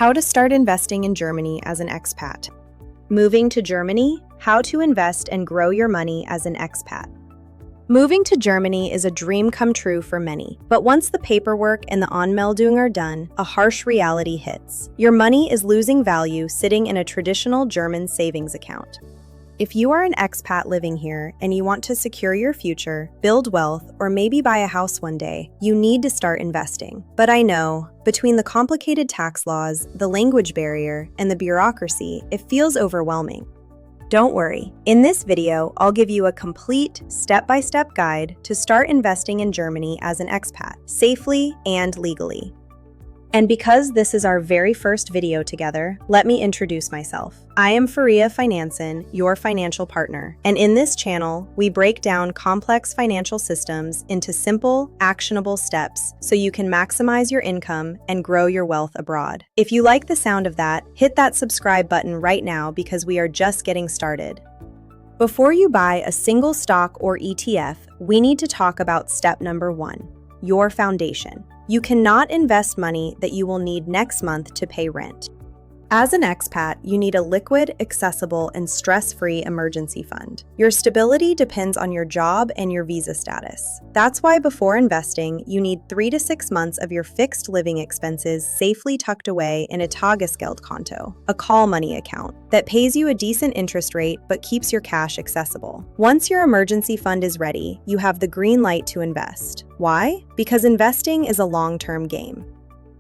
How to start investing in Germany as an expat. Moving to Germany, how to invest and grow your money as an expat. Moving to Germany is a dream come true for many, but once the paperwork and the Anmeldung are done, a harsh reality hits. Your money is losing value sitting in a traditional German savings account. If you are an expat living here and you want to secure your future, build wealth, or maybe buy a house one day, you need to start investing. But I know, between the complicated tax laws, the language barrier, and the bureaucracy, it feels overwhelming. Don't worry. In this video, I'll give you a complete step-by-step guide to start investing in Germany as an expat, safely and legally. And because this is our very first video together, let me introduce myself. I am Faria Finanzen, your financial partner. And in this channel, we break down complex financial systems into simple, actionable steps so you can maximize your income and grow your wealth abroad. If you like the sound of that, hit that subscribe button right now because we are just getting started. Before you buy a single stock or ETF, we need to talk about step number 1, your foundation. You cannot invest money that you will need next month to pay rent. As an expat, you need a liquid, accessible, and stress-free emergency fund. Your stability depends on your job and your visa status. That's why before investing, you need 3 to 6 months of your fixed living expenses safely tucked away in a Tagesgeldkonto, a call money account, that pays you a decent interest rate but keeps your cash accessible. Once your emergency fund is ready, you have the green light to invest. Why? Because investing is a long-term game.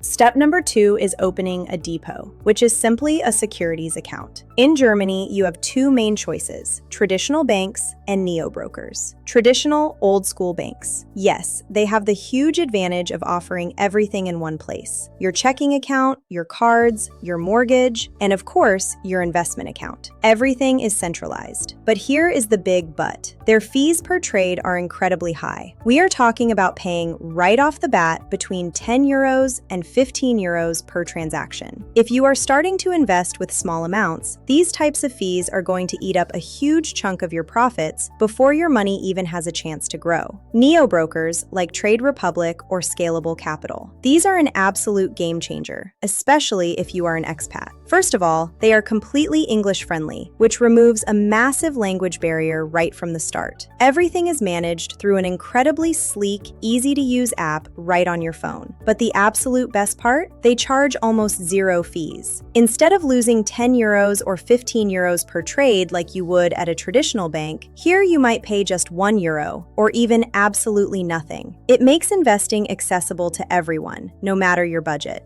Step number 2 is opening a depot, which is simply a securities account. In Germany, you have 2 main choices: traditional banks and neo-brokers. Traditional, old-school banks. Yes, they have the huge advantage of offering everything in one place: your checking account, your cards, your mortgage, and of course, your investment account. Everything is centralized. But here is the big but. Their fees per trade are incredibly high. We are talking about paying right off the bat between 10 euros and 15 euros per transaction. If you are starting to invest with small amounts, these types of fees are going to eat up a huge chunk of your profits before your money even has a chance to grow. Neo-brokers like Trade Republic or Scalable Capital. These are an absolute game changer, especially if you are an expat. First of all, they are completely English-friendly, which removes a massive language barrier right from the start. Everything is managed through an incredibly sleek, easy-to-use app right on your phone. But the absolute best part? They charge almost zero fees. Instead of losing 10 euros or 15 euros per trade like you would at a traditional bank, here you might pay just 1 euro, or even absolutely nothing. It makes investing accessible to everyone, no matter your budget.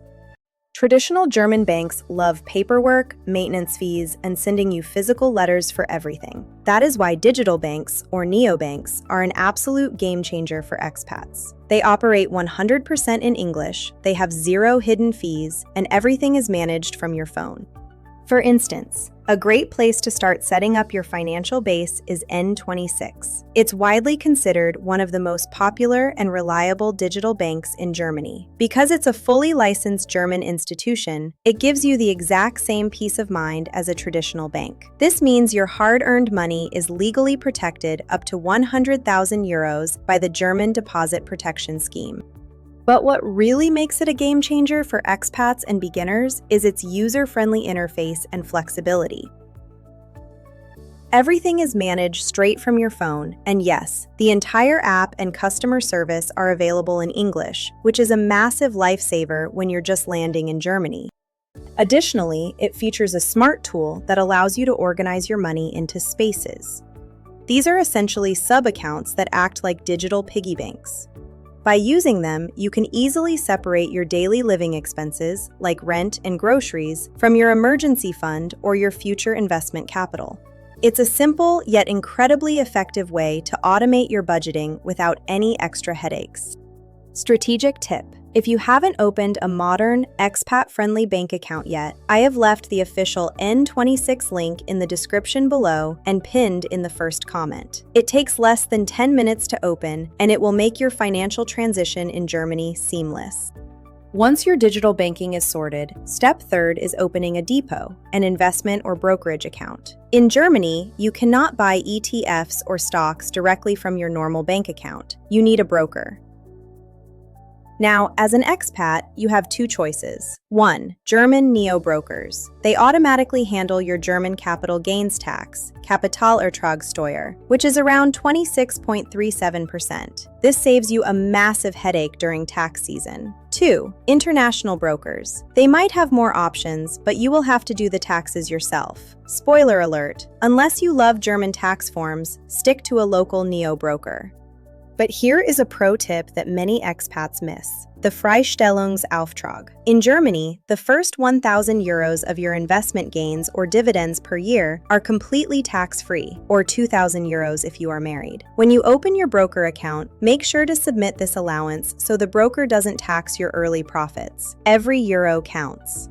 Traditional German banks love paperwork, maintenance fees, and sending you physical letters for everything. That is why digital banks, or neobanks, are an absolute game changer for expats. They operate 100% in English, they have zero hidden fees, and everything is managed from your phone. For instance, a great place to start setting up your financial base is N26. It's widely considered one of the most popular and reliable digital banks in Germany. Because it's a fully licensed German institution, it gives you the exact same peace of mind as a traditional bank. This means your hard-earned money is legally protected up to 100,000 euros by the German Deposit Protection Scheme. But what really makes it a game changer for expats and beginners is its user-friendly interface and flexibility. Everything is managed straight from your phone, and yes, the entire app and customer service are available in English, which is a massive lifesaver when you're just landing in Germany. Additionally, it features a smart tool that allows you to organize your money into spaces. These are essentially sub-accounts that act like digital piggy banks. By using them, you can easily separate your daily living expenses, like rent and groceries, from your emergency fund or your future investment capital. It's a simple yet incredibly effective way to automate your budgeting without any extra headaches. Strategic tip: if you haven't opened a modern, expat-friendly bank account yet, I have left the official N26 link in the description below and pinned in the first comment. It takes less than 10 minutes to open, and it will make your financial transition in Germany seamless. Once your digital banking is sorted, step 3 is opening a depot, an investment or brokerage account. In Germany, you cannot buy ETFs or stocks directly from your normal bank account. You need a broker. Now, as an expat, you have two choices. 1. German neo-brokers. They automatically handle your German capital gains tax, Kapitalertragsteuer, which is around 26.37%. This saves you a massive headache during tax season. 2. International brokers. They might have more options, but you will have to do the taxes yourself. Spoiler alert, unless you love German tax forms, stick to a local neo-broker. But here is a pro tip that many expats miss: the Freistellungsauftrag. In Germany, the first 1,000 euros of your investment gains or dividends per year are completely tax-free, or 2,000 euros if you are married. When you open your broker account, make sure to submit this allowance so the broker doesn't tax your early profits. Every euro counts.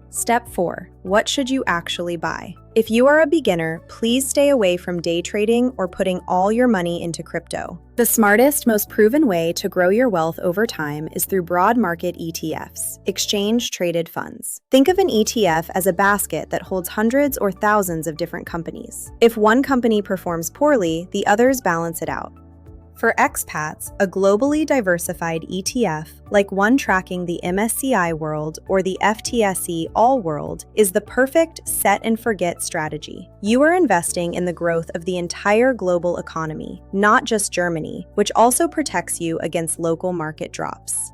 Step 4. What should you actually buy? If you are a beginner, please stay away from day trading or putting all your money into crypto. The smartest, most proven way to grow your wealth over time is through broad market ETFs, exchange-traded funds. Think of an ETF as a basket that holds hundreds or thousands of different companies. If one company performs poorly, the others balance it out. For expats, a globally diversified ETF, like one tracking the MSCI World or the FTSE All World, is the perfect set-and-forget strategy. You are investing in the growth of the entire global economy, not just Germany, which also protects you against local market drops.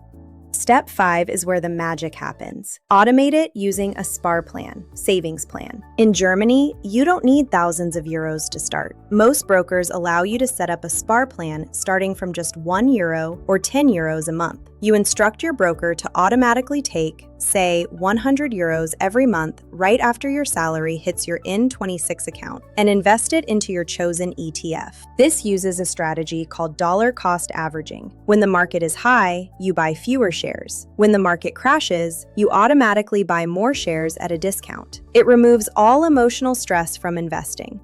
Step 5 is where the magic happens. Automate it using a Sparplan, savings plan. In Germany, you don't need thousands of euros to start. Most brokers allow you to set up a Sparplan starting from just €1 or 10 euros a month. You instruct your broker to automatically take, say, 100 euros every month right after your salary hits your N26 account and invest it into your chosen ETF. This uses a strategy called dollar cost averaging. When the market is high, you buy fewer shares. When the market crashes, you automatically buy more shares at a discount. It removes all emotional stress from investing.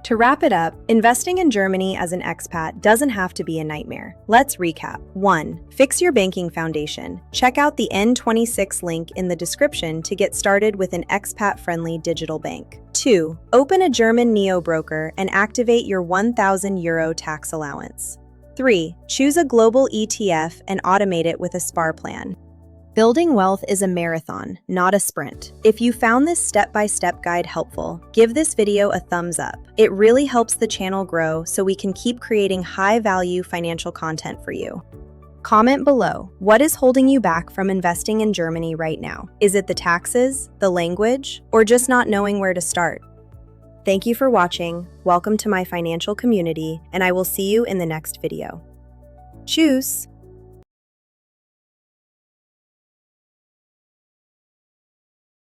To wrap it up, investing in Germany as an expat doesn't have to be a nightmare. Let's recap. 1. Fix your banking foundation. Check out the N26 link in the description to get started with an expat-friendly digital bank. 2. Open a German neo-broker and activate your €1,000 tax allowance. 3. Choose a global ETF and automate it with a Sparplan. Building wealth is a marathon, not a sprint. If you found this step-by-step guide helpful, give this video a thumbs up. It really helps the channel grow so we can keep creating high-value financial content for you. Comment below, what is holding you back from investing in Germany right now? Is it the taxes, the language, or just not knowing where to start? Thank you for watching, welcome to my financial community, and I will see you in the next video. Tschüss!